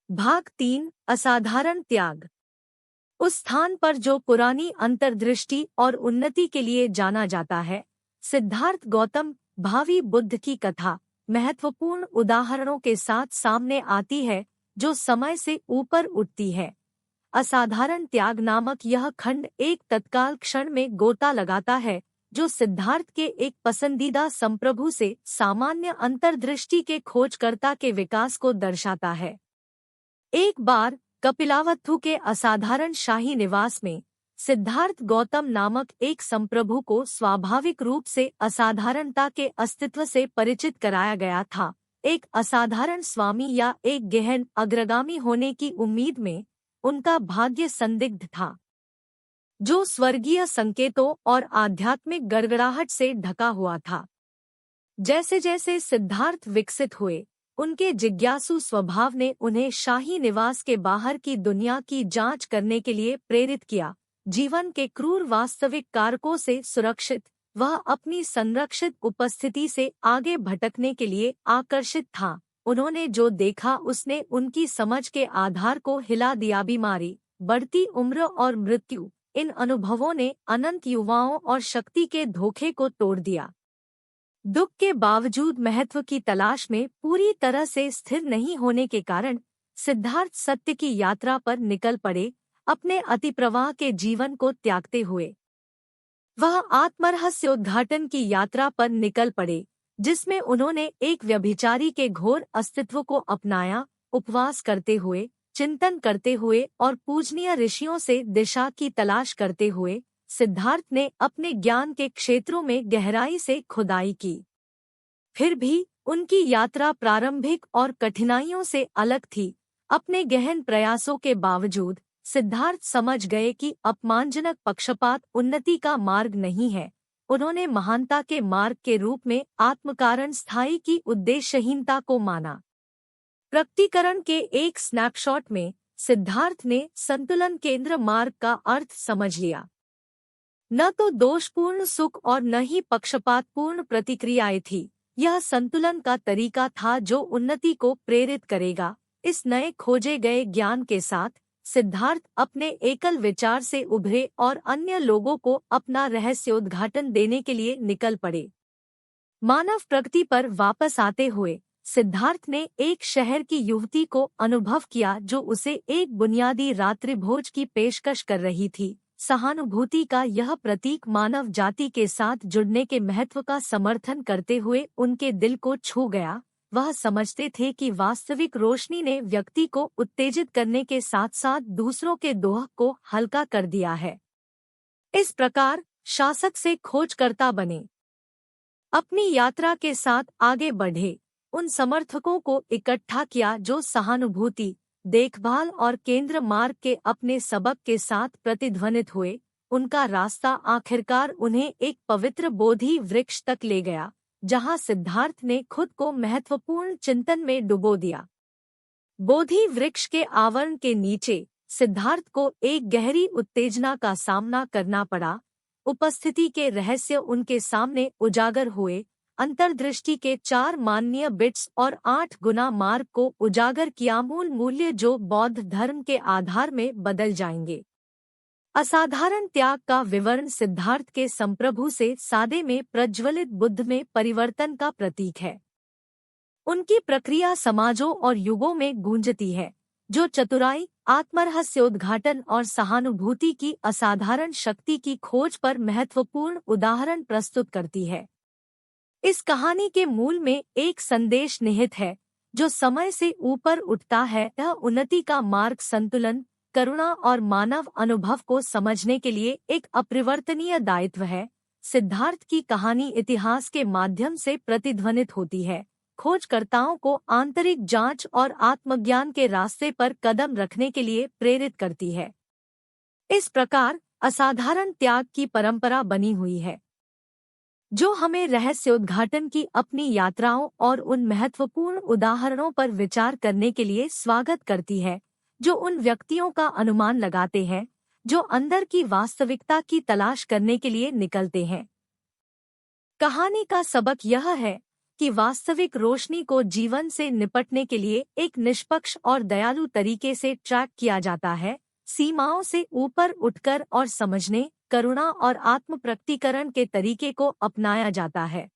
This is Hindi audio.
भाग 3 असाधारण त्याग। उस स्थान पर जो पुरानी अंतर्दृष्टि और उन्नति के लिए जाना जाता है, सिद्धार्थ गौतम भावी बुद्ध की कथा महत्वपूर्ण उदाहरणों के साथ सामने आती है जो समय से ऊपर उठती है। असाधारण त्याग नामक यह खंड एक तत्काल क्षण में गोता लगाता है जो सिद्धार्थ के एक पसंदीदा संप्रभु से सामान्य अंतर्दृष्टि के खोजकर्ता के विकास को दर्शाता है। एक बार कपिलावत्थु के असाधारण शाही निवास में सिद्धार्थ गौतम नामक एक संप्रभु को स्वाभाविक रूप से असाधारणता के अस्तित्व से परिचित कराया गया था। एक असाधारण स्वामी या एक गहन अग्रगामी होने की उम्मीद में उनका भाग्य संदिग्ध था, जो स्वर्गीय संकेतों और आध्यात्मिक गड़गड़ाहट से ढका हुआ था। जैसे जैसे सिद्धार्थ विकसित हुए, उनके जिज्ञासु स्वभाव ने उन्हें शाही निवास के बाहर की दुनिया की जांच करने के लिए प्रेरित किया। जीवन के क्रूर वास्तविक कारकों से सुरक्षित, वह अपनी संरक्षित उपस्थिति से आगे भटकने के लिए आकर्षित था। उन्होंने जो देखा उसने उनकी समझ के आधार को हिला दिया। बीमारी, बढ़ती उम्र और मृत्यु, इन अनुभवों ने अनंत युवाओं और शक्ति के धोखे को तोड़ दिया। दुख के बावजूद महत्व की तलाश में पूरी तरह से स्थिर नहीं होने के कारण सिद्धार्थ सत्य की यात्रा पर निकल पड़े। अपने अतिप्रवाह के जीवन को त्यागते हुए वह आत्मरहस्योद्घाटन की यात्रा पर निकल पड़े, जिसमें उन्होंने एक व्यभिचारी के घोर अस्तित्व को अपनाया। उपवास करते हुए, चिंतन करते हुए और पूजनीय ऋषियों से दिशा की तलाश करते हुए सिद्धार्थ ने अपने ज्ञान के क्षेत्रों में गहराई से खुदाई की। फिर भी उनकी यात्रा प्रारंभिक और कठिनाइयों से अलग थी। अपने गहन प्रयासों के बावजूद सिद्धार्थ समझ गए कि अपमानजनक पक्षपात उन्नति का मार्ग नहीं है। उन्होंने महानता के मार्ग के रूप में आत्मकारण स्थायी की उद्देश्यहीनता को माना। प्रकटीकरण के एक स्नैपशॉट में सिद्धार्थ ने संतुलन केंद्र मार्ग का अर्थ समझ लिया। न तो दोषपूर्ण सुख और न ही पक्षपातपूर्ण प्रतिक्रियाएं थी। यह संतुलन का तरीका था जो उन्नति को प्रेरित करेगा। इस नए खोजे गए ज्ञान के साथ सिद्धार्थ अपने एकल विचार से उभरे और अन्य लोगों को अपना रहस्योद्घाटन देने के लिए निकल पड़े। मानव प्रकृति पर वापस आते हुए सिद्धार्थ ने एक शहर की युवती को अनुभव किया जो उसे एक बुनियादी रात्रिभोज की पेशकश कर रही थी। सहानुभूति का यह प्रतीक मानव जाति के साथ जुड़ने के महत्व का समर्थन करते हुए उनके दिल को छू गया। वह समझते थे कि वास्तविक रोशनी ने व्यक्ति को उत्तेजित करने के साथ साथ दूसरों के दोह को हल्का कर दिया है। इस प्रकार शासक से खोजकर्ता बने, अपनी यात्रा के साथ आगे बढ़े, उन समर्थकों को इकट्ठा किया जो सहानुभूति, देखभाल और केंद्र मार्ग के अपने सबक के साथ प्रतिध्वनित हुए। उनका रास्ता आखिरकार उन्हें एक पवित्र बोधि वृक्ष तक ले गया, जहां सिद्धार्थ ने खुद को महत्वपूर्ण चिंतन में डुबो दिया। बोधि वृक्ष के आवरण के नीचे सिद्धार्थ को एक गहरी उत्तेजना का सामना करना पड़ा। उपस्थिति के रहस्य उनके सामने उजागर हुए। अंतर्दृष्टि के 4 माननीय बिट्स और 8 गुना मार्ग को उजागर किया, मूल मूल्य जो बौद्ध धर्म के आधार में बदल जाएंगे। असाधारण त्याग का विवरण सिद्धार्थ के संप्रभु से सादे में प्रज्वलित बुद्ध में परिवर्तन का प्रतीक है। उनकी प्रक्रिया समाजों और युगों में गूंजती है, जो चतुराई, आत्मरहस्योद्घाटन और सहानुभूति की असाधारण शक्ति की खोज पर महत्वपूर्ण उदाहरण प्रस्तुत करती है। इस कहानी के मूल में एक संदेश निहित है जो समय से ऊपर उठता है। यह उन्नति का मार्ग संतुलन, करुणा और मानव अनुभव को समझने के लिए एक अपरिवर्तनीय दायित्व है। सिद्धार्थ की कहानी इतिहास के माध्यम से प्रतिध्वनित होती है, खोजकर्ताओं को आंतरिक जांच और आत्मज्ञान के रास्ते पर कदम रखने के लिए प्रेरित करती है। इस प्रकार असाधारण त्याग की परंपरा बनी हुई है, जो हमें रहस्योद्घाटन की अपनी यात्राओं और उन महत्वपूर्ण उदाहरणों पर विचार करने के लिए स्वागत करती है, जो उन व्यक्तियों का अनुमान लगाते हैं जो अंदर की वास्तविकता की तलाश करने के लिए निकलते हैं। कहानी का सबक यह है कि वास्तविक रोशनी को जीवन से निपटने के लिए एक निष्पक्ष और दयालु तरीके से ट्रैक किया जाता है, सीमाओं से ऊपर उठकर और समझने, करुणा और आत्म प्रकटीकरण के तरीके को अपनाया जाता है।